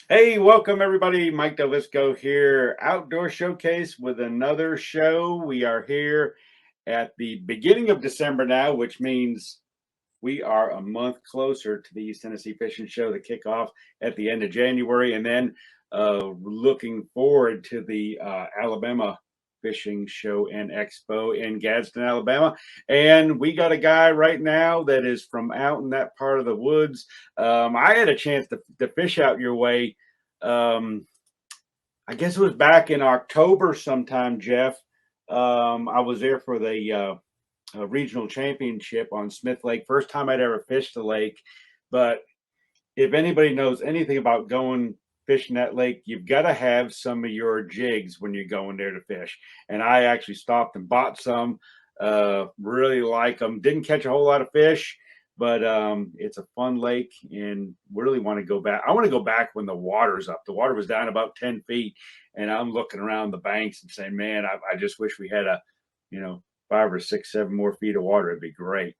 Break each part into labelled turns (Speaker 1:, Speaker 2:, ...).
Speaker 1: Hey, welcome everybody. Mike Delvisco here, Outdoor Showcase with another show. We are here at the beginning of December now, which means we are a month closer to the East Tennessee Fishing Show to kick off at the end of January, and then looking forward to the Alabama Fishing Show and Expo in Gadsden, Alabama. And we got a guy right now that is from out in that part of the woods. I had a chance to fish out your way. Um, I guess it was back in October sometime, Jeff. I was there for the regional championship on Smith Lake. First time I'd ever fished the lake. But if anybody knows anything about going fishing that lake, you've got to have some of your jigs when you're going there to fish. And I actually stopped and bought some. Really like them. Didn't catch a whole lot of fish, but it's a fun lake and really want to go back. I want to go back when the water's up. The water was down about 10 feet, and I'm looking around the banks and saying, man, I just wish we had 5 or 6, 7 more feet of water. It'd be great.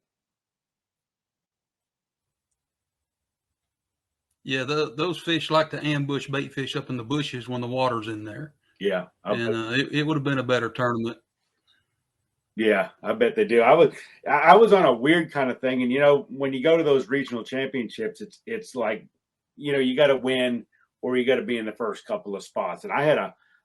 Speaker 2: Yeah, those fish like to ambush bait fish up in the bushes when the water's in there,
Speaker 1: Yeah.
Speaker 2: and it would have been a better tournament.
Speaker 1: Yeah, I bet they do. I was on a weird kind of thing, and when you go to those regional championships, it's like, you got to win or you got to be in the first couple of spots. And I had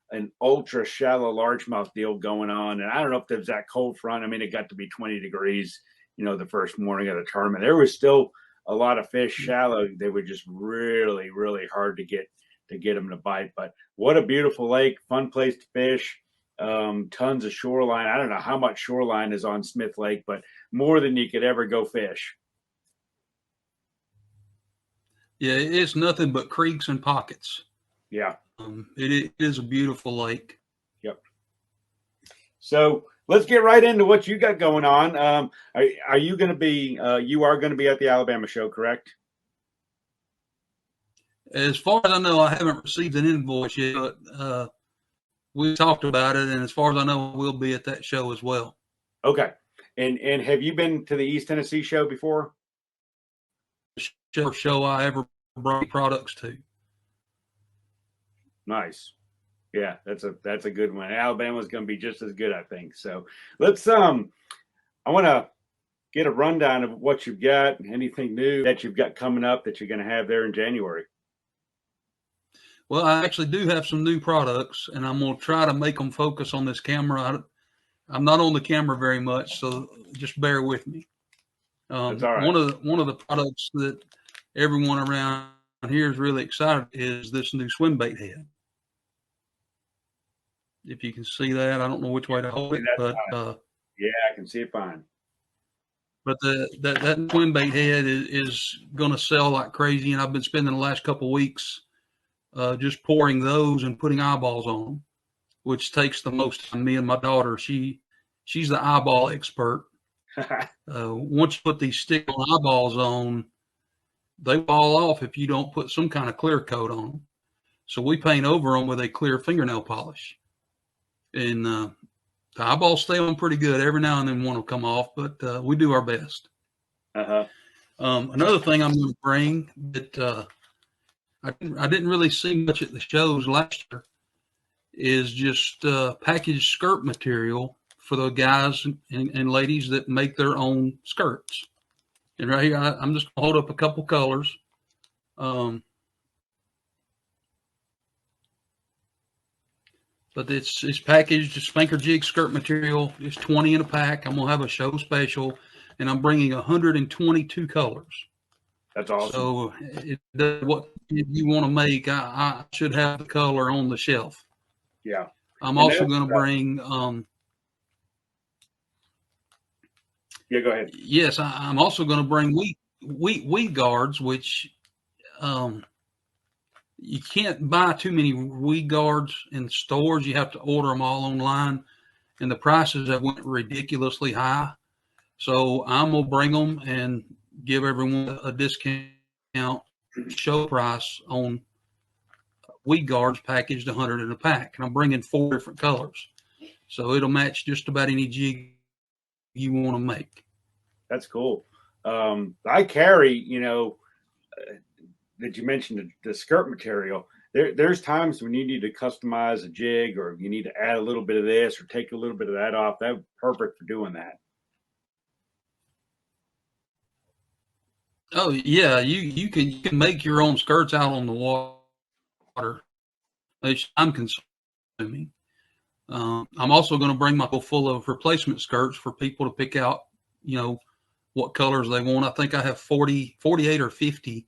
Speaker 1: an ultra shallow largemouth deal going on, and I don't know if there was that cold front. I mean, it got to be 20 degrees, the first morning of the tournament. There was still a lot of fish shallow. They were just really, really hard to get them to bite. But what a beautiful lake, fun place to fish. Tons of shoreline. I don't know how much shoreline is on Smith Lake, but more than you could ever go fish.
Speaker 2: Yeah, it's nothing but creeks and pockets.
Speaker 1: Yeah.
Speaker 2: It is a beautiful lake.
Speaker 1: Yep. So let's get right into what you got going on. Are you going to be? You are going to be at the Alabama show, correct?
Speaker 2: As far as I know, I haven't received an invoice yet, but we talked about it, and as far as I know, we'll be at that show as well.
Speaker 1: Okay. And have you been to the East Tennessee show before?
Speaker 2: Show I ever brought products to.
Speaker 1: Nice. Yeah, that's a good one. Alabama's going to be just as good, I think. So let's I want to get a rundown of what you've got, anything new that you've got coming up that you're going to have there in January.
Speaker 2: Well, I actually do have some new products, and I'm going to try to make them focus on this camera. I'm not on the camera very much, so just bear with me.
Speaker 1: That's all right.
Speaker 2: One of the products that everyone around here is really excited is this new swim bait head. If you can see that, I don't know which way to hold it, but
Speaker 1: yeah, I can see it fine.
Speaker 2: But that swim bait head is going to sell like crazy, and I've been spending the last couple of weeks just pouring those and putting eyeballs on them, which takes the most time. Me and my daughter, she's the eyeball expert. Once you put these stick-on eyeballs on, they fall off if you don't put some kind of clear coat on them. So we paint over them with a clear fingernail polish. And the eyeballs stay on pretty good. Every now and then one will come off, but we do our best.
Speaker 1: Uh-huh.
Speaker 2: Another thing I'm going to bring that I didn't really see much at the shows last year is just packaged skirt material for the guys and ladies that make their own skirts. And right here, I'm just going to hold up a couple colors. But it's packaged Spanker Jigs skirt material. It's 20 in a pack. I'm going to have a show special, and I'm bringing 122 colors.
Speaker 1: That's awesome.
Speaker 2: So what you want to make, I should have the color on the shelf.
Speaker 1: Yeah.
Speaker 2: I'm also going to bring.
Speaker 1: Yeah, go ahead.
Speaker 2: Yes, I'm also going to bring weed guards, which you can't buy too many weed guards in stores. You have to order them all online, and the prices have went ridiculously high. So I'm going to bring them and give everyone a discount show price on weed guards packaged 100 in a pack. And I'm bringing 4 different colors. So it'll match just about any jig you want to make.
Speaker 1: That's cool. I carry, that you mentioned the skirt material. There's times when you need to customize a jig, or you need to add a little bit of this or take a little bit of that off. That's perfect for doing that.
Speaker 2: Oh yeah, you can make your own skirts out on the water. Which I'm consuming. I'm also going to bring my bowl full of replacement skirts for people to pick out, what colors they want. I think I have 48 or 50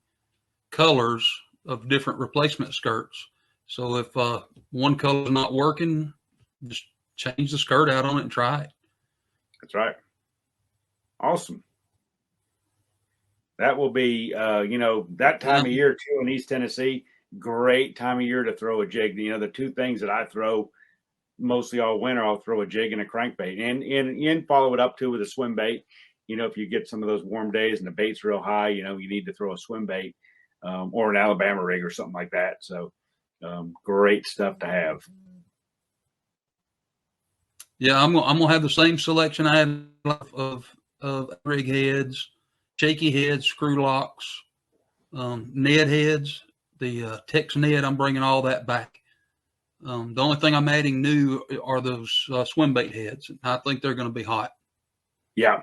Speaker 2: colors of different replacement skirts. So if one color is not working, just change the skirt out on it and try it.
Speaker 1: That's right. Awesome. That will be, that time of year too in East Tennessee. Great time of year to throw a jig. The two things that I throw mostly all winter, I'll throw a jig and a crankbait, and follow it up too with a swim bait. If you get some of those warm days and the bait's real high, you need to throw a swim bait or an Alabama rig or something like that. So great stuff to have.
Speaker 2: Yeah, I'm gonna have the same selection I had of rig heads, shaky heads, screw locks, Ned heads. The Tex Ned, I'm bringing all that back. The only thing I'm adding new are those swim bait heads. I think they're going to be hot.
Speaker 1: Yeah,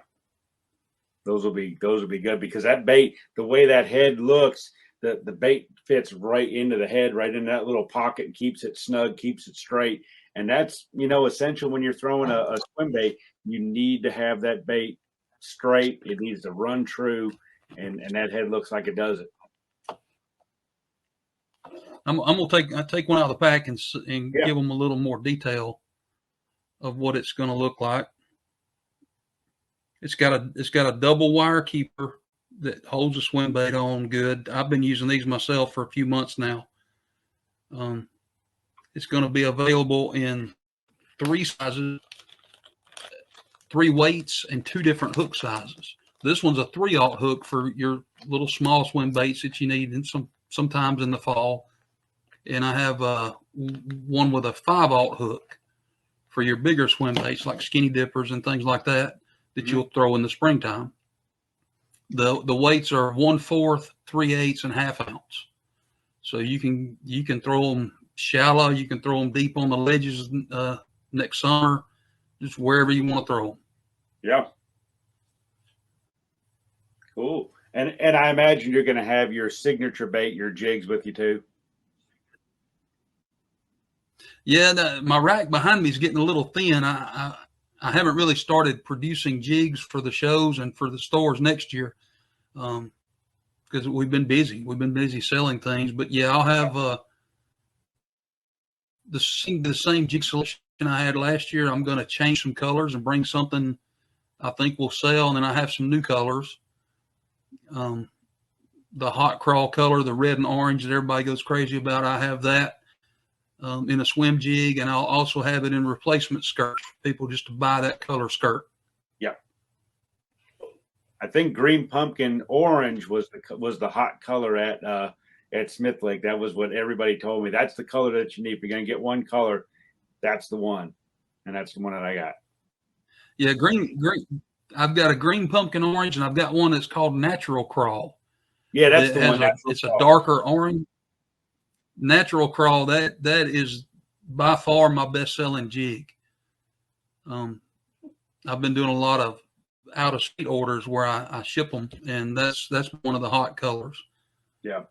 Speaker 1: those will be good, because that bait, the way that head looks, the bait fits right into the head, right in that little pocket, and keeps it snug, keeps it straight. And that's essential when you're throwing a swim bait. You need to have that bait straight. It needs to run true, and that head looks like it does it.
Speaker 2: I'm gonna take one out of the pack and give them a little more detail of what it's going to look like. It's got a double wire keeper that holds the swim bait on good. I've been using these myself for a few months now. It's going to be available in 3 sizes, 3 weights, and 2 different hook sizes. This one's a 3/0 hook for your little small swim baits that you need sometimes in the fall. And I have one with a 5/0 hook for your bigger swim baits like skinny dippers and things like that you'll throw in the springtime. The weights are 1/4, 3/8, and 1/2 ounce. So you can throw them shallow, you can throw them deep on the ledges next summer, just wherever you want to throw them.
Speaker 1: Yeah. Cool. And I imagine you're going to have your signature bait, your jigs, with you too.
Speaker 2: Yeah, my rack behind me is getting a little thin. I haven't really started producing jigs for the shows and for the stores next year because we've been busy. We've been busy selling things. But yeah, I'll have the same jig selection I had last year. I'm going to change some colors and bring something I think will sell, and then I have some new colors. The hot crawl color, the red and orange that everybody goes crazy about, I have that. In a swim jig, and I'll also have it in replacement skirts for people just to buy that color skirt.
Speaker 1: Yeah, I think green pumpkin orange was the hot color at Smith Lake. That was what everybody told me. That's the color that you need. If you're going to get one color, that's the one, and that's the one that I got.
Speaker 2: Yeah, green. I've got a green pumpkin orange, and I've got one that's called Natural Crawl.
Speaker 1: Yeah, that's the one.
Speaker 2: It's a darker orange. Natural Crawl, that is by far my best-selling jig. I've been doing a lot of out-of-state orders where I ship them, and that's one of the hot colors.
Speaker 1: Yeah,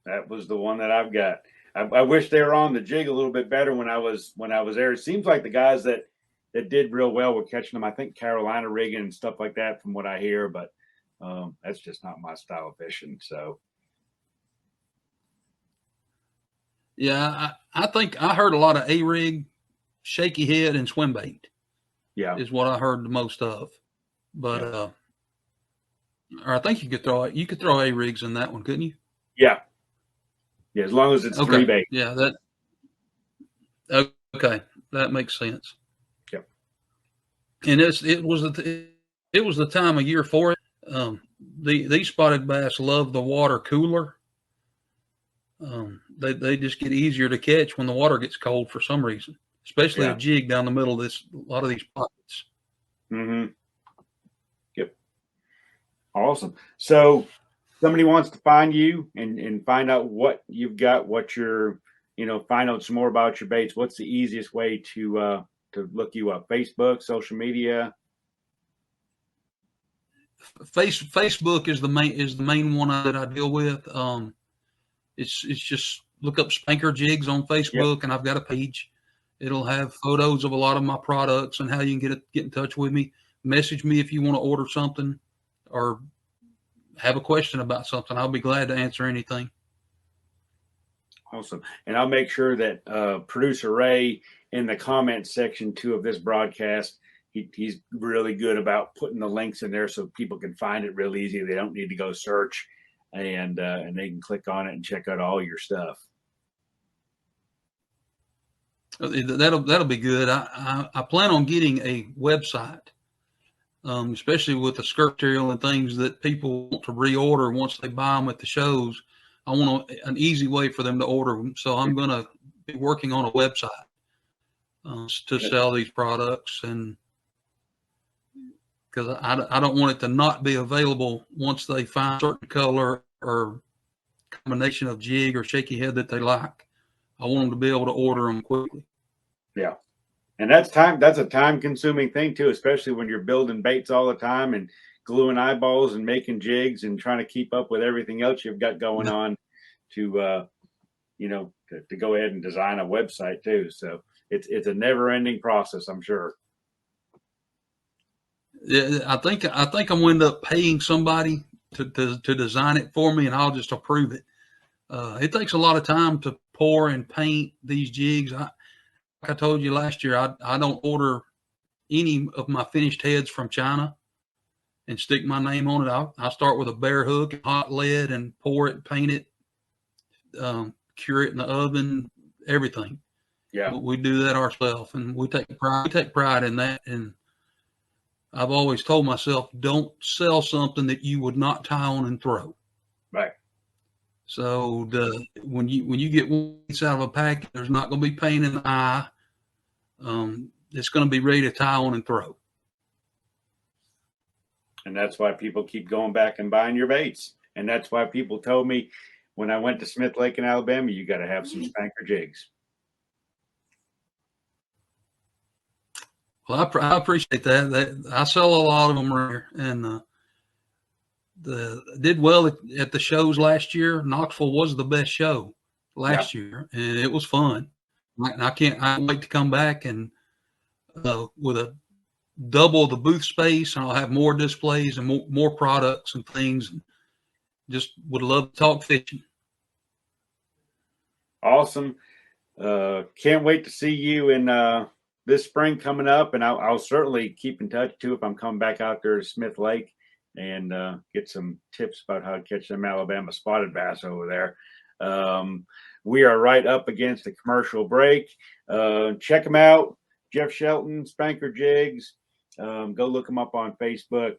Speaker 1: that was the one that I've got. I wish they were on the jig a little bit better when I was there. It seems like the guys that did real well were catching them. I think Carolina rigging and stuff like that, from what I hear, but that's just not my style of fishing. So.
Speaker 2: Yeah, I think I heard a lot of A-rig, shaky head, and swim bait.
Speaker 1: Yeah,
Speaker 2: is what I heard the most of. But or I think you could throw A-rigs in that one, couldn't you?
Speaker 1: Yeah, as long as it's 3 bait.
Speaker 2: Yeah, that makes sense.
Speaker 1: Yep.
Speaker 2: And it was the time of year for it. These spotted bass love the water cooler. They just get easier to catch when the water gets cold for some reason, especially a jig down the middle of a lot of these pockets.
Speaker 1: Mm-hmm. Yep. Awesome. So somebody wants to find you and find out what you've got, what you're, find out some more about your baits, what's the easiest way to look you up? Facebook, social media?
Speaker 2: Facebook is the main one that I deal with. It's just look up Spanker Jigs on Facebook, yep. And I've got a page. It'll have photos of a lot of my products and how you can get in touch with me. Message me if you want to order something or have a question about something. I'll be glad to answer anything.
Speaker 1: Awesome. And I'll make sure that producer Ray in the comments section too of this broadcast, he's really good about putting the links in there so people can find it real easy. They don't need to go search, and they can click on it and check out all your stuff.
Speaker 2: That'll be good. I plan on getting a website, especially with the skirt material and things that people want to reorder once they buy them at the shows. I want an easy way for them to order them. So I'm going to be working on a website to sell these products, and because I don't want it to not be available once they find a certain color or combination of jig or shaky head that they like. I want them to be able to order them quickly.
Speaker 1: Yeah. And that's a time consuming thing too, especially when you're building baits all the time and gluing eyeballs and making jigs and trying to keep up with everything else you've got going on to go ahead and design a website too. So it's a never ending process, I'm sure.
Speaker 2: Yeah, I think I'm going to end up paying somebody to design it for me, and I'll just approve it. It takes a lot of time to pour and paint these jigs. Like I told you last year, I don't order any of my finished heads from China and stick my name on it. I start with a bare hook and hot lead and pour it, paint it, cure it in the oven, everything.
Speaker 1: Yeah,
Speaker 2: we do that ourselves, and we take pride in that. And I've always told myself, don't sell something that you would not tie on and throw.
Speaker 1: Right.
Speaker 2: So when you get one piece out of a pack, there's not going to be pain in the eye. It's going to be ready to tie on and throw.
Speaker 1: And that's why people keep going back and buying your baits. And that's why people told me when I went to Smith Lake in Alabama, you got to have some Spanker jigs.
Speaker 2: Well, I appreciate that. I sell a lot of them around here, and did well at the shows last year. Knoxville was the best show last year, and it was fun. I can't wait to come back and with a double the booth space, and I'll have more displays and more products and things. Just would love to talk fishing.
Speaker 1: Awesome. Can't wait to see you in this spring coming up, and I'll certainly keep in touch too if I'm coming back out there to Smith Lake and get some tips about how to catch them Alabama spotted bass over there. We are right up against the commercial break. Check them out. Jeff Shelton, Spanker Jigs. Go look him up on Facebook.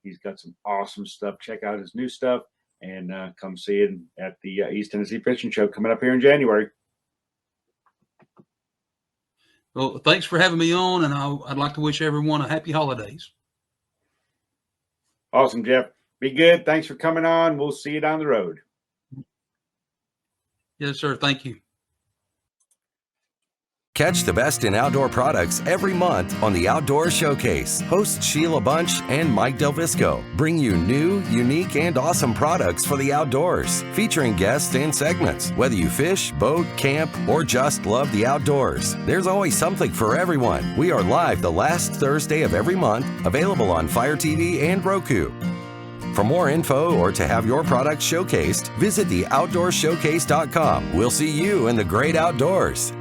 Speaker 1: He's got some awesome stuff. Check out his new stuff and come see it at the East Tennessee Fishing Show coming up here in January.
Speaker 2: Well, thanks for having me on, and I'd like to wish everyone a happy holidays.
Speaker 1: Awesome, Jeff. Be good. Thanks for coming on. We'll see you down the road.
Speaker 2: Yes, sir. Thank you.
Speaker 3: Catch the best in outdoor products every month on the Outdoor Showcase. Hosts Sheli Bunch and Mike Delvisco bring you new, unique, and awesome products for the outdoors, featuring guests and segments. Whether you fish, boat, camp, or just love the outdoors, there's always something for everyone. We are live the last Thursday of every month, available on Fire TV and Roku. For more info or to have your products showcased, visit theoutdoorshowcase.com. We'll see you in the great outdoors.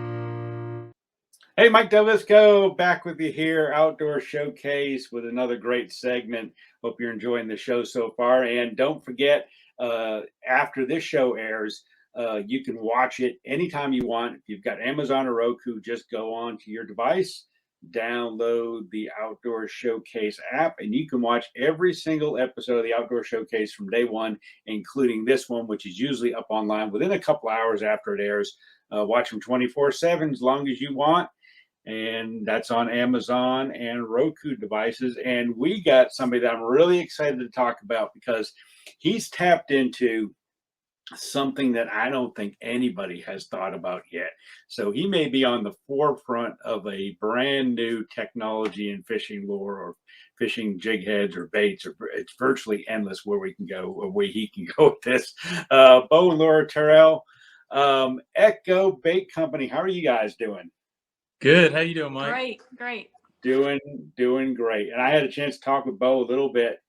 Speaker 1: Hey, Mike Delvisco, back with you here, Outdoor Showcase, with another great segment. Hope you're enjoying the show so far. And don't forget, after this show airs, you can watch it anytime you want. If you've got Amazon or Roku, just go on to your device, download the Outdoor Showcase app, and you can watch every single episode of the Outdoor Showcase from day one, including this one, which is usually up online within a couple hours after it airs. Watch them 24/7 as long as you want. and that's on Amazon and Roku devices. And we got somebody that I'm really excited to talk about because he's tapped into something that I don't think anybody has thought about yet. So he may be on the forefront of a brand new technology in fishing lure or fishing jig heads or baits, or it's virtually endless where we can go, or where he can go with this. Bo and Laura Terrell, Echo Bait Company. How are you guys doing?
Speaker 4: Good. How you doing, Mike?
Speaker 5: Great.
Speaker 1: Doing great. And I had a chance to talk with Bo a little bit.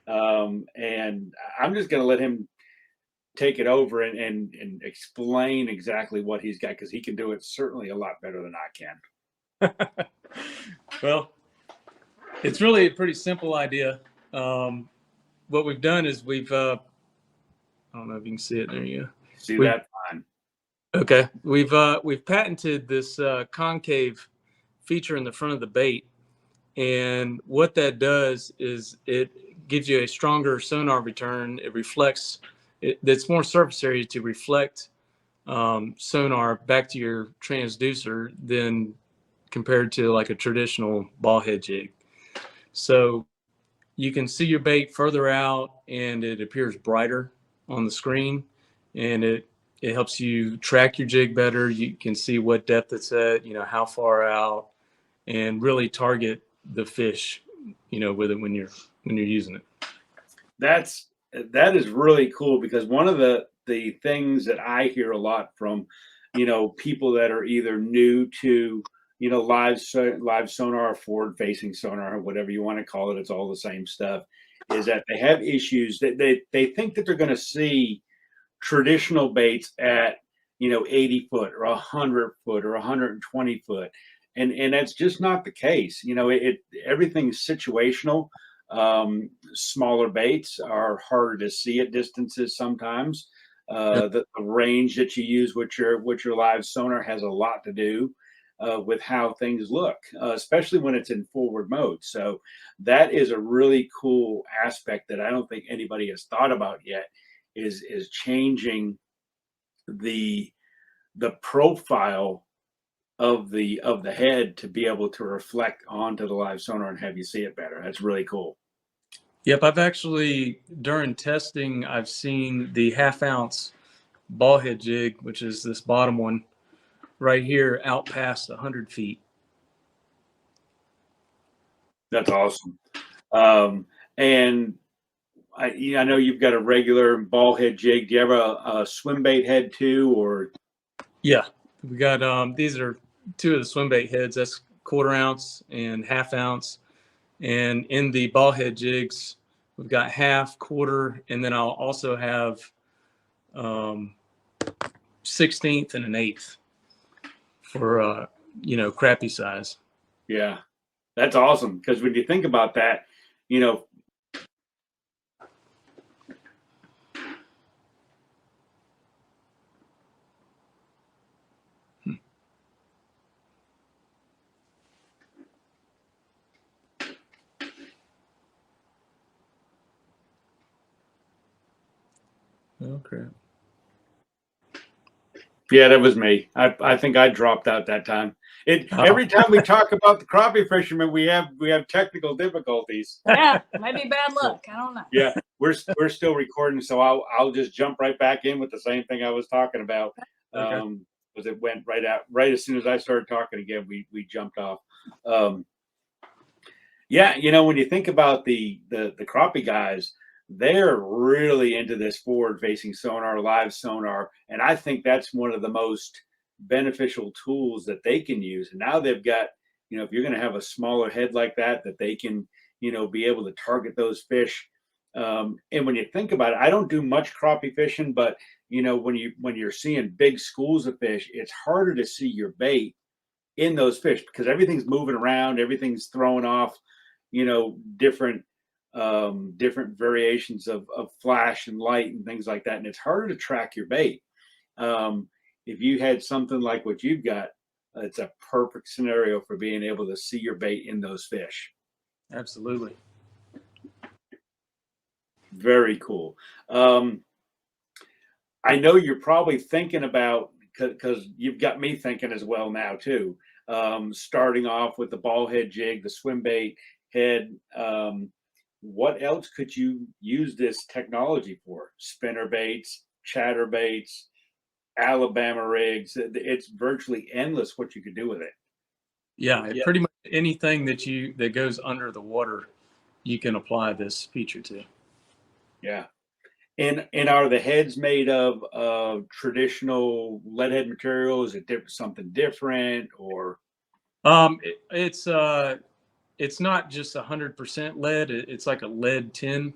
Speaker 1: And I'm just going to let him take it over and explain exactly what he's got, because he can do it certainly a lot better than I can.
Speaker 4: Well, it's really a pretty simple idea. What we've done is we've I don't know if you can see it. There you go.
Speaker 1: See that? Fine.
Speaker 4: Okay. We've patented this concave feature in the front of the bait, and what that does is it gives you a stronger sonar return. It reflects. It's more surface area to reflect sonar back to your transducer than compared to like a traditional ball head jig. So you can see your bait further out, and it appears brighter on the screen, and it helps you track your jig better. You can see what depth it's at, how far out, and really target the fish, with it when you're using it.
Speaker 1: That is really cool, because one of the things that I hear a lot from, people that are either new to, live sonar or forward facing sonar, or whatever you want to call it, it's all the same stuff, is that they have issues that they think that they're going to see traditional baits at 80 foot or 100 foot or 120 foot, and that's just not the case. Everything's situational. Smaller baits are harder to see at distances sometimes. The range that you use with your live sonar has a lot to do with how things look, especially when it's in forward mode. So that is a really cool aspect that I don't think anybody has thought about yet, is changing the profile of the head to be able to reflect onto the live sonar and have you see it better. That's really cool.
Speaker 4: Yep, I've actually, during testing, I've seen the 1/2 ounce ball head jig, which is this bottom one right here, out past 100 feet.
Speaker 1: That's awesome. And I know you've got a regular ball head jig. Do you have a swim bait head too, or?
Speaker 4: Yeah, we got these are two of the swim bait heads. That's 1/4 ounce and 1/2 ounce. And in the ball head jigs, we've got 1/2, 1/4, and then I'll also have 1/16 and an 1/8 for crappie size.
Speaker 1: Yeah, that's awesome, because when you think about that,
Speaker 4: Okay.
Speaker 1: Yeah, that was me. I think I dropped out that time. Every time we talk about the crappie fishermen, we have technical difficulties.
Speaker 5: Yeah, maybe bad luck. I don't know.
Speaker 1: Yeah, we're still recording, so I'll just jump right back in with the same thing I was talking about.
Speaker 4: Okay.
Speaker 1: Because it went right as soon as I started talking again, we jumped off. Yeah, when you think about the crappie guys, they're really into this forward-facing sonar, live sonar, and I think that's one of the most beneficial tools that they can use. And now they've got, if you're going to have a smaller head like that they can, be able to target those fish. And when you think about it, I don't do much crappie fishing, but when you're seeing big schools of fish, it's harder to see your bait in those fish, because everything's moving around, everything's throwing off, different variations of flash and light and things like that, and it's harder to track your bait. If you had something like what you've got, it's a perfect scenario for being able to see your bait in those fish.
Speaker 4: Absolutely.
Speaker 1: Very cool. I know you're probably thinking about, because you've got me thinking as well now too. starting off with the ball head jig, the swim bait head. What else could you use this technology for? Spinner baits, chatter baits, Alabama rigs. It's virtually endless what you could do with it.
Speaker 4: Yeah, pretty much anything that goes under the water, you can apply this feature to.
Speaker 1: Yeah. And are the heads made of traditional lead head material? Is it something different, or?
Speaker 4: It's not just 100% lead. It's like a lead tin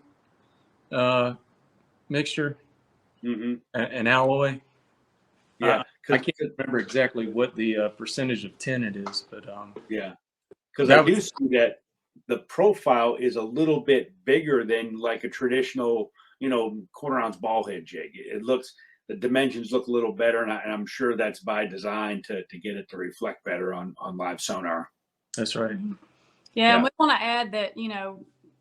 Speaker 4: mixture, an alloy.
Speaker 1: Yeah,
Speaker 4: I can't remember exactly what the percentage of tin it is, but
Speaker 1: yeah, because I do see that the profile is a little bit bigger than like a traditional, quarter ounce ball head jig. The dimensions look a little better, and I'm sure that's by design to get it to reflect better on live sonar.
Speaker 4: That's right.
Speaker 5: Yeah, and we want to add that,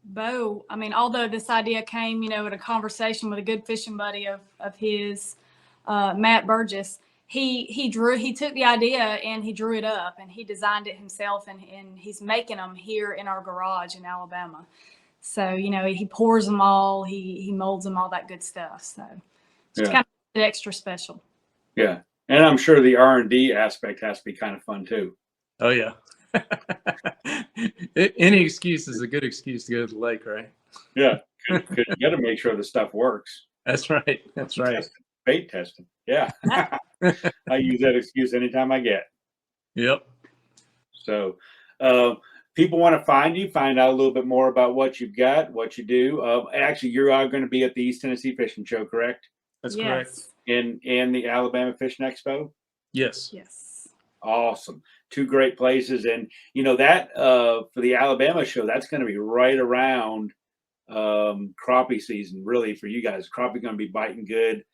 Speaker 5: Bo, I mean, although this idea came, in a conversation with a good fishing buddy of his, Matt Burgess, he took the idea and he drew it up and he designed it himself, and he's making them here in our garage in Alabama. So, he pours them all, he molds them, all that good stuff. So it's kind of extra special.
Speaker 1: Yeah. And I'm sure the R&D aspect has to be kind of fun too.
Speaker 4: Oh yeah. Any excuse is a good excuse to go to the lake, right?
Speaker 1: Yeah. You got to make sure the stuff works.
Speaker 4: That's right. That's right.
Speaker 1: Bait testing. Yeah. I use that excuse anytime I get.
Speaker 4: Yep.
Speaker 1: So, people want to find out a little bit more about what you've got, what you do. Actually, you are going to be at the East Tennessee Fishing Show, correct?
Speaker 4: That's correct.
Speaker 1: And the Alabama Fishing Expo?
Speaker 4: Yes.
Speaker 5: Yes.
Speaker 1: Awesome. Two great places. And, that for the Alabama show, that's going to be right around crappie season, really, for you guys. Crappie going to be biting good.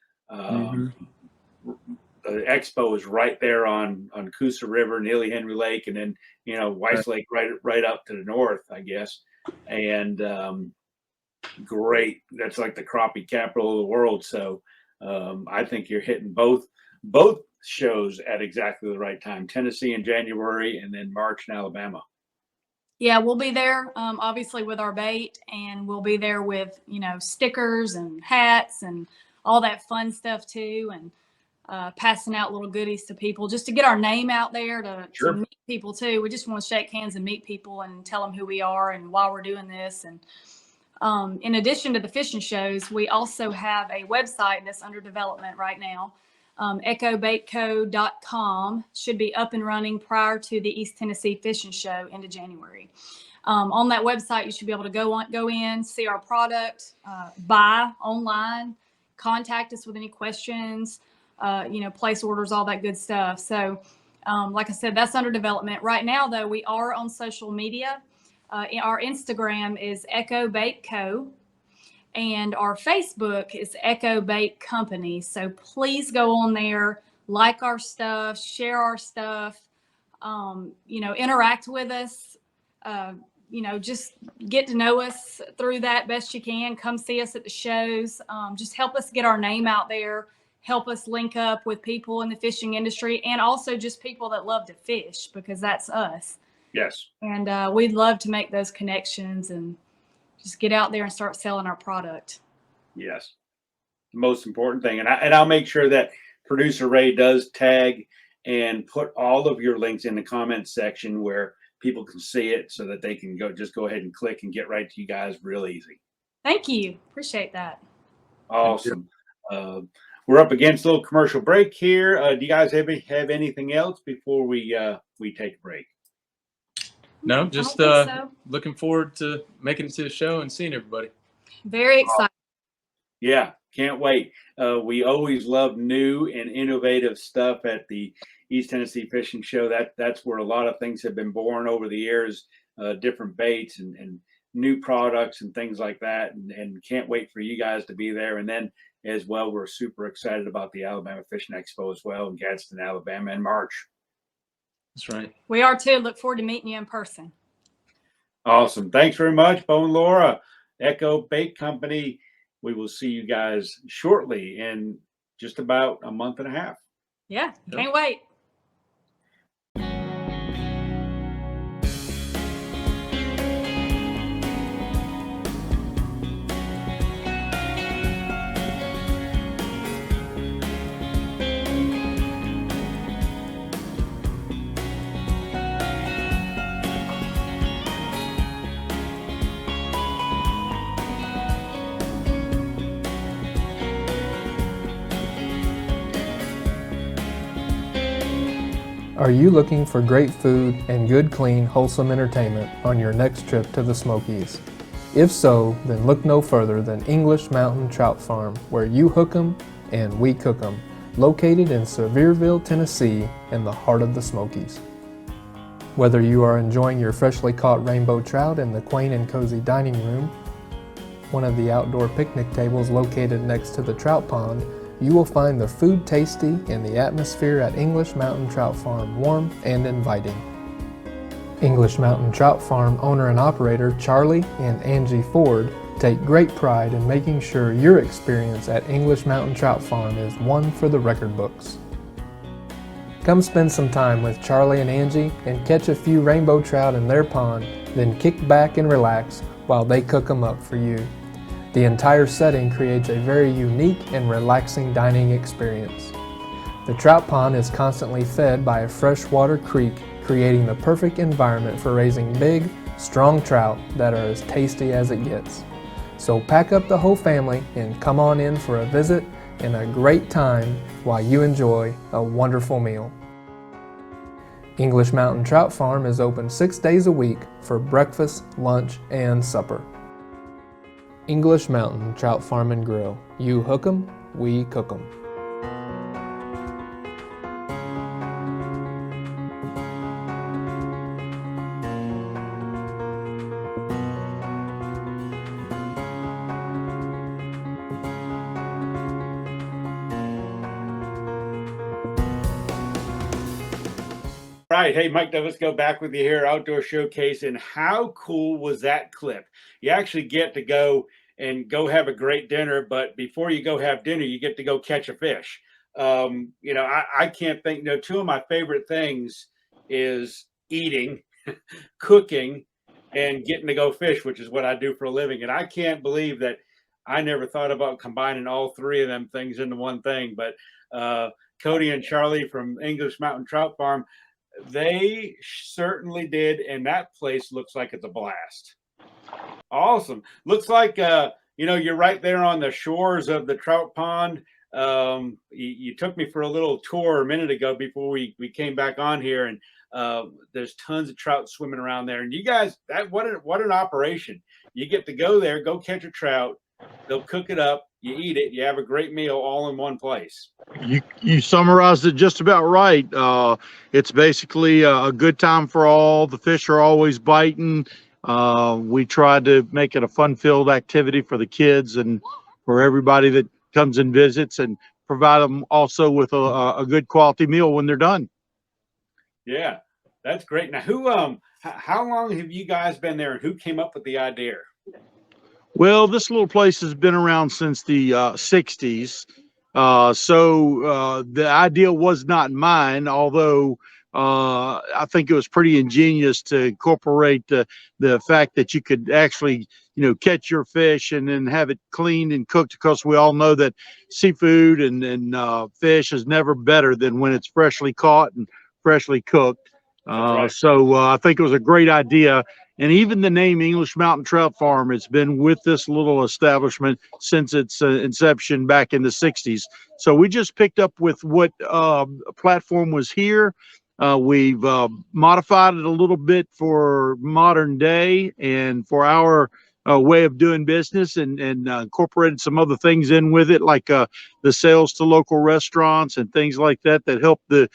Speaker 1: The expo is right there on Coosa River, Neely Henry Lake, and then Weiss Lake right up to the north, I guess. And great, that's like the crappie capital of the world. So I think you're hitting both shows at exactly the right time. Tennessee in January, and then March in Alabama.
Speaker 5: Yeah, we'll be there, obviously with our bait, and we'll be there with stickers and hats and all that fun stuff too, and passing out little goodies to people just to get our name out there to meet people too. We just want to shake hands and meet people and tell them who we are and why we're doing this. And in addition to the fishing shows, we also have a website that's under development right now. echobaitco.com should be up and running prior to the East Tennessee Fishing Show into January. On that website, you should be able to go in, see our product, buy online, contact us with any questions, place orders, all that good stuff. So, like I said, that's under development right now. Though we are on social media. Our Instagram is Echo Bait Co. And our Facebook is Echo Bait Company. So please go on there, like our stuff, share our stuff, interact with us, just get to know us through that best you can. Come see us at the shows. Just help us get our name out there. Help us link up with people in the fishing industry, and also just people that love to fish, because that's us.
Speaker 1: Yes.
Speaker 5: And we'd love to make those connections and just get out there and start selling our product.
Speaker 1: Yes. The most important thing. And I'll make sure that producer Ray does tag and put all of your links in the comments section where people can see it, so that they can go ahead and click and get right to you guys real easy.
Speaker 5: Thank you. Appreciate that.
Speaker 1: Awesome. We're up against a little commercial break here. Do you guys have anything else before we take a break?
Speaker 4: No, just looking forward to making it to the show and seeing everybody.
Speaker 5: Very excited.
Speaker 1: Yeah, can't wait. We always love new and innovative stuff at the East Tennessee Fishing Show. That's where a lot of things have been born over the years, different baits and new products and things like that. And can't wait for you guys to be there. And then as well, we're super excited about the Alabama Fishing Expo as well in Gadsden, Alabama in March.
Speaker 4: That's right.
Speaker 5: We are too. Look forward to meeting you in person.
Speaker 1: Awesome. Thanks very much, Bo and Laura. Echo Bait Company. We will see you guys shortly in just about a month and a half.
Speaker 5: Yeah, can't wait.
Speaker 6: Are you looking for great food and good, clean, wholesome entertainment on your next trip to the Smokies? If so, then look no further than English Mountain Trout Farm, where you hook 'em and we cook 'em, located in Sevierville, Tennessee, in the heart of the Smokies. Whether you are enjoying your freshly caught rainbow trout in the quaint and cozy dining room, one of the outdoor picnic tables located next to the trout pond, you will find the food tasty and the atmosphere at English Mountain Trout Farm warm and inviting. English Mountain Trout Farm owner and operator Charlie and Angie Ford take great pride in making sure your experience at English Mountain Trout Farm is one for the record books. Come spend some time with Charlie and Angie and catch a few rainbow trout in their pond, then kick back and relax while they cook them up for you. The entire setting creates a very unique and relaxing dining experience. The trout pond is constantly fed by a freshwater creek, creating the perfect environment for raising big, strong trout that are as tasty as it gets. So pack up the whole family and come on in for a visit and a great time while you enjoy a wonderful meal. English Mountain Trout Farm is open 6 days a week for breakfast, lunch, and supper. English Mountain Trout Farm and Grill. You hook 'em, we cook 'em.
Speaker 1: Right. Hey, Mike Delvisco back with you here, Outdoor Showcase. And how cool was that clip? You actually get to go have a great dinner, but before you go have dinner, you get to go catch a fish. I can't think, two of my favorite things is eating, cooking, and getting to go fish, which is what I do for a living. And I can't believe that I never thought about combining all three of them things into one thing. But Cody and Charlie from English Mountain Trout Farm, they certainly did, and that place looks like it's a blast. Awesome. Looks like you're right there on the shores of the trout pond. You took me for a little tour a minute ago before we came back on here, and there's tons of trout swimming around there. And you guys, what an operation. You get to go there, go catch a trout, they'll cook it up, you eat it, you have a great meal all in one place.
Speaker 7: You summarized it just about right. It's basically a good time for all. The fish are always biting. We try to make it a fun-filled activity for the kids and for everybody that comes and visits, and provide them also with a good quality meal when they're done.
Speaker 1: Yeah, that's great. Now, how long have you guys been there, and who came up with the idea?
Speaker 7: Well, this little place has been around since the 60s. So the idea was not mine, although I think it was pretty ingenious to incorporate the fact that you could actually, catch your fish and then have it cleaned and cooked, because we all know that seafood and fish is never better than when it's freshly caught and freshly cooked.
Speaker 1: Right.
Speaker 7: So I think it was a great idea. And even the name English Mountain Trout Farm, it's been with this little establishment since its inception back in the 60s. So we just picked up with what platform was here. We've modified it a little bit for modern day and for our way of doing business, and incorporated some other things in with it, like the sales to local restaurants and things like that help the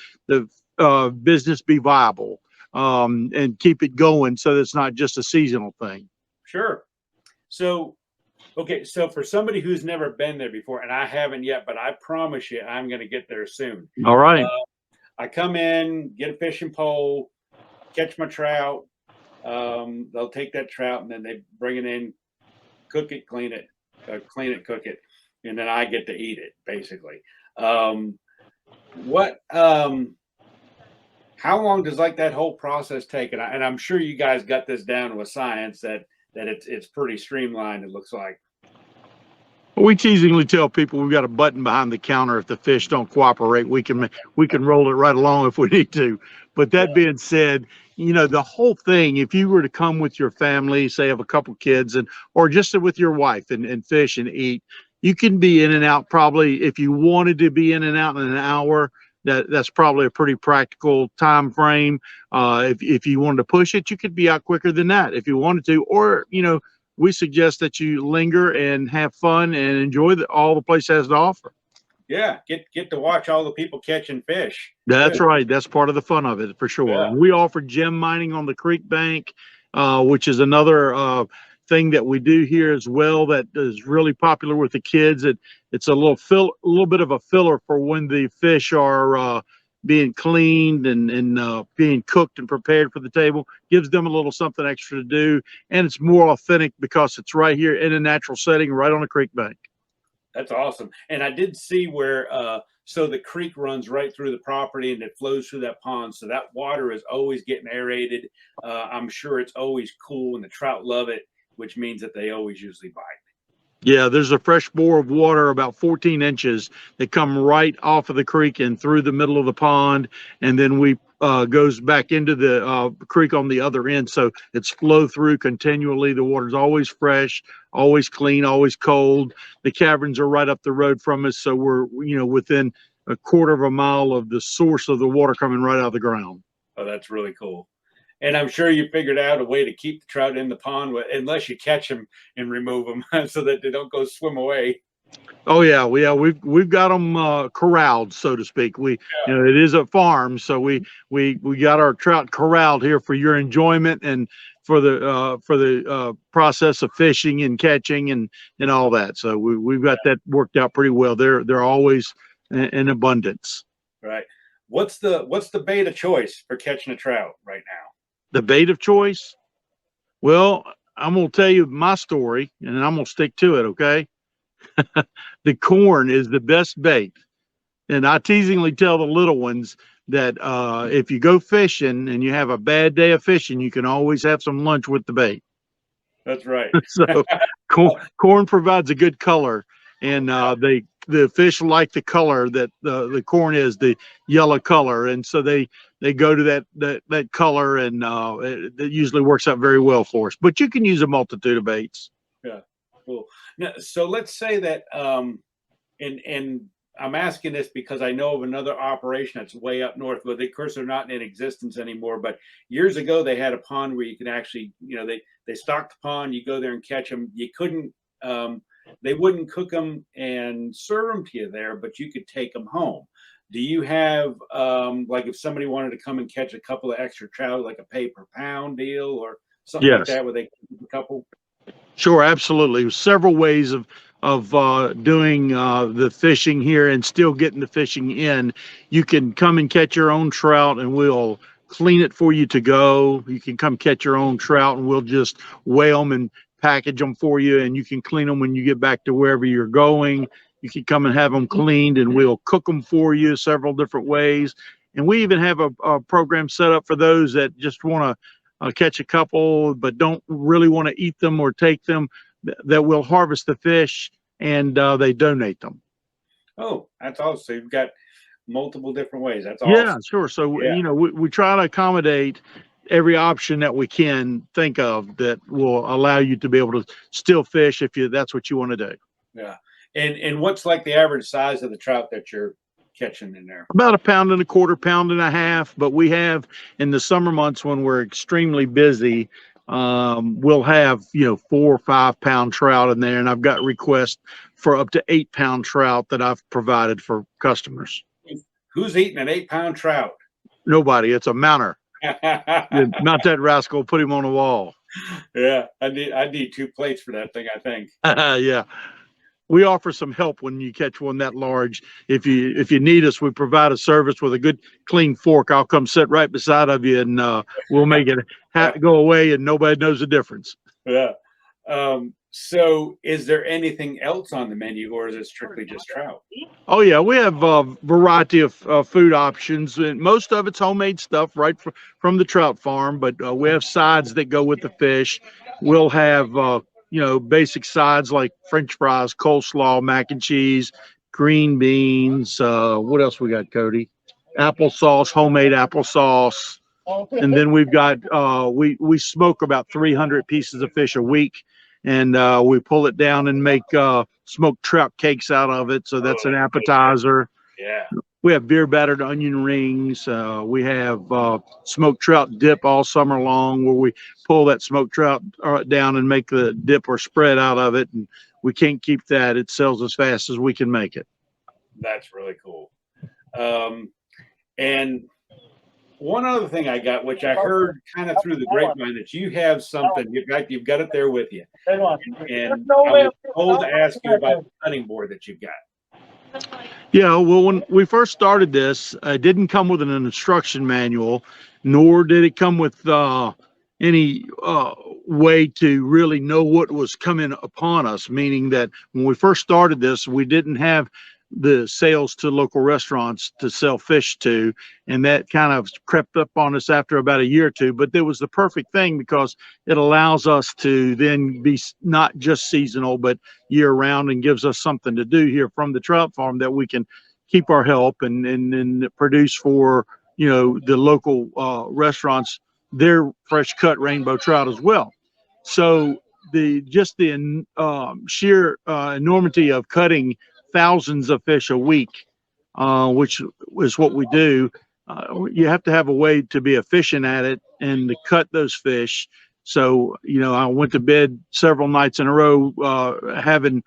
Speaker 7: business be viable. And keep it going, so that it's not just a seasonal thing.
Speaker 1: Sure. So, okay. So for somebody who's never been there before, and I haven't yet, but I promise you I'm going to get there soon.
Speaker 7: All right.
Speaker 1: I come in, get a fishing pole, catch my trout. They'll take that trout and then they bring it in, cook it, clean it, cook it. And then I get to eat it, basically. How long does that whole process take? And I'm sure you guys got this down to a science that it's pretty streamlined, it looks like.
Speaker 7: We teasingly tell people we've got a button behind the counter. If the fish don't cooperate, we can roll it right along if we need to. But that being said, the whole thing, if you were to come with your family, say have a couple kids, or just with your wife and fish and eat, you can be in and out probably, if you wanted to be in and out in an hour. that's probably a pretty practical time frame. If you wanted to push it, you could be out quicker than that if you wanted to, or we suggest that you linger and have fun and enjoy all the place has to offer.
Speaker 1: Yeah, get to watch all the people catching fish.
Speaker 7: That's right. That's part of the fun of it for sure.
Speaker 1: Yeah.
Speaker 7: We offer gem mining on the creek bank, which is another thing that we do here as well that is really popular with the kids. It's a little bit of a filler for when the fish are being cleaned and being cooked and prepared for the table. Gives them a little something extra to do, and it's more authentic because it's right here in a natural setting, right on a creek bank.
Speaker 1: That's awesome. And I did see where so the creek runs right through the property and it flows through that pond. So that water is always getting aerated. I'm sure it's always cool and the trout love it, which means that they always usually bite.
Speaker 7: Yeah, there's a fresh bore of water about 14 inches that come right off of the creek and through the middle of the pond, and then we goes back into the creek on the other end. So it's flow through continually. The water's always fresh, always clean, always cold. The caverns are right up the road from us, so we're within a quarter of a mile of the source of the water coming right out of the ground.
Speaker 1: Oh, that's really cool. And I'm sure you figured out a way to keep the trout in the pond, unless you catch them and remove them so that they don't go swim away.
Speaker 7: Oh yeah, we've got them corralled, so to speak. It is a farm, so we got our trout corralled here for your enjoyment and for the process of fishing and catching and all that. So we've got that worked out pretty well. They're always in abundance.
Speaker 1: Right. What's the bait of choice for catching a trout right now?
Speaker 7: The bait of choice? Well, I'm gonna tell you my story, and I'm gonna stick to it. Okay. The corn is the best bait, and I teasingly tell the little ones that if you go fishing and you have a bad day of fishing, you can always have some lunch with the bait.
Speaker 1: That's right.
Speaker 7: So corn provides a good color, and the fish like the color that the corn is, the yellow color, and so they go to that color, and it usually works out very well for us. But you can use a multitude of baits.
Speaker 1: Yeah. Cool. Now, so let's say that, and I'm asking this because I know of another operation that's way up north, but of course they're not in existence anymore. But years ago they had a pond where you can actually, they stocked the pond. You go there and catch them. You couldn't, they wouldn't cook them and serve them to you there, but you could take them home. Do you have, like, if somebody wanted to come and catch a couple of extra trout, like a pay per pound deal or something like that, where they keep a couple?
Speaker 7: Sure, absolutely. Several ways of doing the fishing here and still getting the fishing in. You can come and catch your own trout, and we'll clean it for you to go. You can come catch your own trout, and we'll just weigh them and package them for you, and you can clean them when you get back to wherever you're going. You can come and have them cleaned, and we'll cook them for you several different ways. And we even have a program set up for those that just want to catch a couple but don't really want to eat them or take them, that will harvest the fish and they donate them.
Speaker 1: Oh, that's awesome. So you've got multiple different ways. That's awesome.
Speaker 7: Yeah, sure. So we try to accommodate every option that we can think of that will allow you to be able to still fish if that's what you want to do.
Speaker 1: Yeah. And what's like the average size of the trout that you're catching in there?
Speaker 7: About 1.25 pounds, 1.5 pounds. But we have, in the summer months when we're extremely busy, we'll have 4 or 5 pound trout in there, and I've got requests for up to 8 pound trout that I've provided for customers.
Speaker 1: Who's eating an 8 pound trout?
Speaker 7: Nobody. It's a mounter. Mount that rascal, put him on the wall.
Speaker 1: Yeah, I need 2 plates for that thing, I think.
Speaker 7: Yeah. We offer some help when you catch one that large. If you need us, we provide a service with a good clean fork. I'll come sit right beside of you, and we'll make it go away, and nobody knows the difference.
Speaker 1: Yeah. So is there anything else on the menu, or is it strictly just trout?
Speaker 7: Oh yeah, we have a variety of food options, and most of it's homemade stuff right from the trout farm, but we have sides that go with the fish. We'll have basic sides like French fries, coleslaw, mac and cheese, green beans. What else we got, Cody? Applesauce, homemade applesauce. And then we've got, we smoke about 300 pieces of fish a week, and we pull it down and make smoked trout cakes out of it. So that's an appetizer.
Speaker 1: Yeah.
Speaker 7: We have beer battered onion rings. We have smoked trout dip all summer long, where we pull that smoked trout down and make the dip or spread out of it. And we can't keep that. It sells as fast as we can make it.
Speaker 1: That's really cool. And one other thing I got, which I heard kind of through the grapevine, that you have something, you've got it there with you. And I was told to ask you about the cutting board that you've got.
Speaker 7: Yeah, well, when we first started this, it didn't come with an instruction manual, nor did it come with any way to really know what was coming upon us, meaning that when we first started this, we didn't have the sales to local restaurants to sell fish to, and that kind of crept up on us after about a year or two. But it was the perfect thing because it allows us to then be not just seasonal but year round, and gives us something to do here from the trout farm that we can keep our help and produce for, you know, the local restaurants their fresh cut rainbow trout as well. So the sheer enormity of cutting thousands of fish a week, which is what we do. You have to have a way to be efficient at it and to cut those fish. So, you know, I went to bed several nights in a row having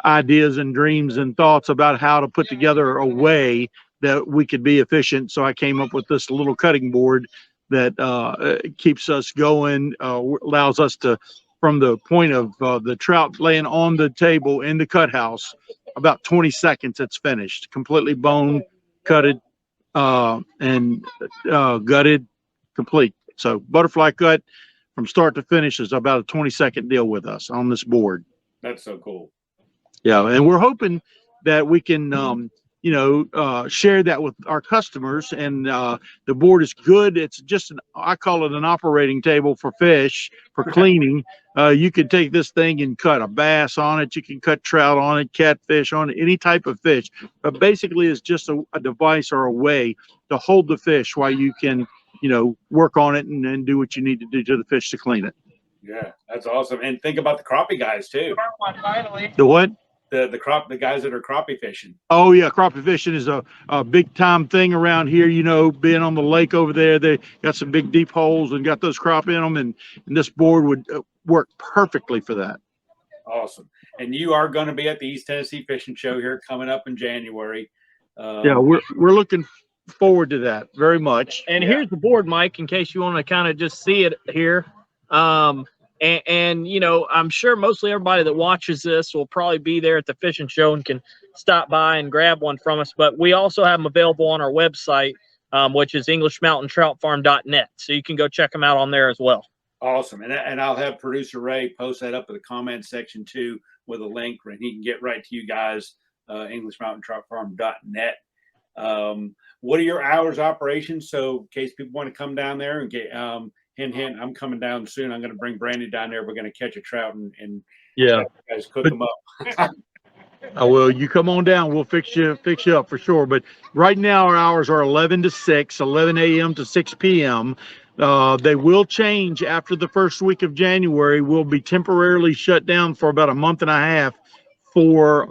Speaker 7: ideas and dreams and thoughts about how to put together a way that we could be efficient. So I came up with this little cutting board that keeps us going, allows us to, from the point of the trout laying on the table in the cut house, about 20 seconds it's finished, completely bone cutted and gutted, complete. So butterfly cut from start to finish is about a 20-second deal with us on this board.
Speaker 1: That's so cool.
Speaker 7: Yeah, and we're hoping that we can share that with our customers. And the board is good. It's just I call it an operating table for fish, for cleaning. You can take this thing and cut a bass on it. You can cut trout on it, catfish on it, any type of fish. But basically, it's just a device or a way to hold the fish while you can, you know, work on it and do what you need to do to the fish to clean it.
Speaker 1: Yeah, that's awesome. And think about the crappie guys too.
Speaker 7: The what?
Speaker 1: The guys that are crappie fishing.
Speaker 7: Oh yeah, crappie fishing is a big time thing around here. You know, being on the lake over there, they got some big deep holes and got those crappie in them, and this board would work perfectly for that.
Speaker 1: Awesome. And you are going to be at the East Tennessee Fishing Show here coming up in January.
Speaker 7: Yeah, we're looking forward to that very much.
Speaker 8: And here's the board, Mike, in case you want to kind of just see it here. And you know, I'm sure mostly everybody that watches this will probably be there at the fishing show and can stop by and grab one from us. But we also have them available on our website, which is EnglishMountainTroutFarm.net. So you can go check them out on there as well.
Speaker 1: Awesome. And I'll have producer Ray post that up in the comment section too with a link, and he can get right to you guys, EnglishMountainTroutFarm.net. What are your hours of operation? So in case people want to come down there and get hint, I'm coming down soon. I'm going to bring Brandy down there. We're going to catch a trout and
Speaker 7: yeah,
Speaker 1: guys cook them up.
Speaker 7: I will. You come on down. We'll fix you up for sure. But right now our hours are 11 to 6, 11 a.m. to 6 p.m. They will change after the first week of January. We'll be temporarily shut down for about a month and a half for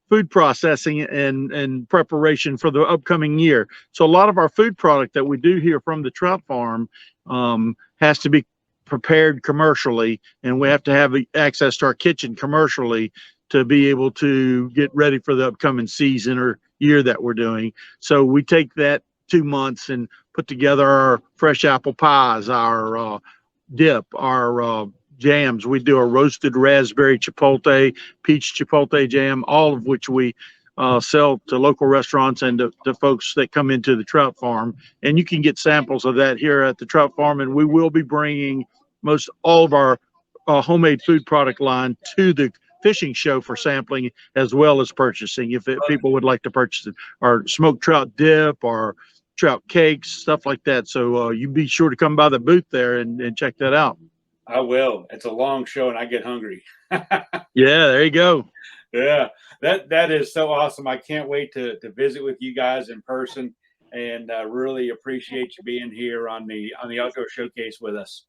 Speaker 7: food processing and preparation for the upcoming year. So a lot of our food product that we do here from the trout farm has to be prepared commercially, and we have to have access to our kitchen commercially to be able to get ready for the upcoming season or year that we're doing. So we take that 2 months and put together our fresh apple pies, our dip, our jams. We do a roasted raspberry chipotle, peach chipotle jam, all of which we sell to local restaurants and to folks that come into the trout farm. And you can get samples of that here at the trout farm. And we will be bringing most all of our homemade food product line to the fishing show for sampling as well as purchasing, if people would like to purchase it, our smoked trout dip or trout cakes, stuff like that. So you be sure to come by the booth there and check that out.
Speaker 1: I will. It's a long show and I get hungry.
Speaker 7: Yeah, there you go.
Speaker 1: Yeah, that is so awesome. I can't wait to visit with you guys in person, and really appreciate you being here on the outdoor showcase with us.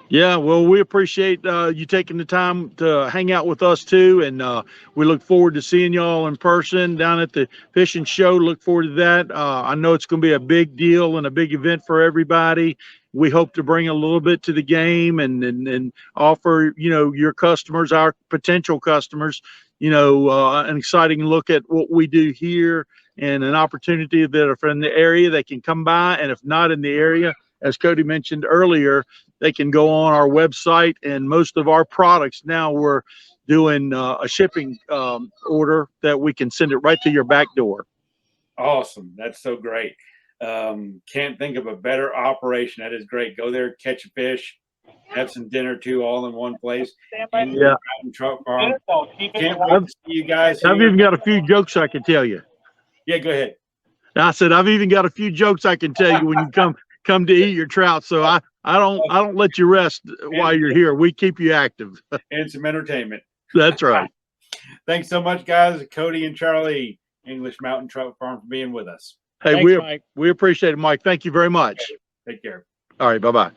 Speaker 7: Yeah, well, we appreciate you taking the time to hang out with us too, and we look forward to seeing y'all in person down at the fishing show. Look forward to that. I know it's going to be a big deal and a big event for everybody. We hope to bring a little bit to the game and offer, you know, your customers, our potential customers, you know, an exciting look at what we do here and an opportunity that if in the area they can come by, and if not in the area, as Cody mentioned earlier, they can go on our website, and most of our products now we're doing a shipping order that we can send it right to your back door.
Speaker 1: Awesome. That's so great. Can't think of a better operation. That is great. Go there, catch a fish, have some dinner too, all in one place.
Speaker 7: Yeah.
Speaker 1: Trout Farm. Can't wait to see you guys
Speaker 7: I've
Speaker 1: here.
Speaker 7: even got a few jokes I can tell you.
Speaker 1: Yeah, go ahead.
Speaker 7: I said I've even got a few jokes I can tell you when you come to eat your trout. So I don't let you rest while you're here. We keep you active.
Speaker 1: And some entertainment.
Speaker 7: That's right.
Speaker 1: Thanks so much, guys. Cody and Charlie, English Mountain Trout Farm, for being with us.
Speaker 7: Hey,
Speaker 8: Thanks, Mike.
Speaker 7: we appreciate it, Mike. Thank you very much.
Speaker 1: Take care.
Speaker 7: All right, bye-bye.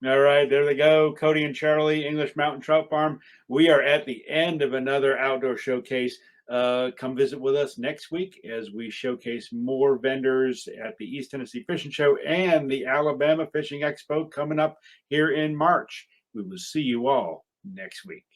Speaker 1: All right, there they go. Cody and Charlie, English Mountain Trout Farm. We are at the end of another outdoor showcase. Come visit with us next week as we showcase more vendors at the East Tennessee Fishing Show and the Alabama Fishing Expo coming up here in March. We will see you all next week.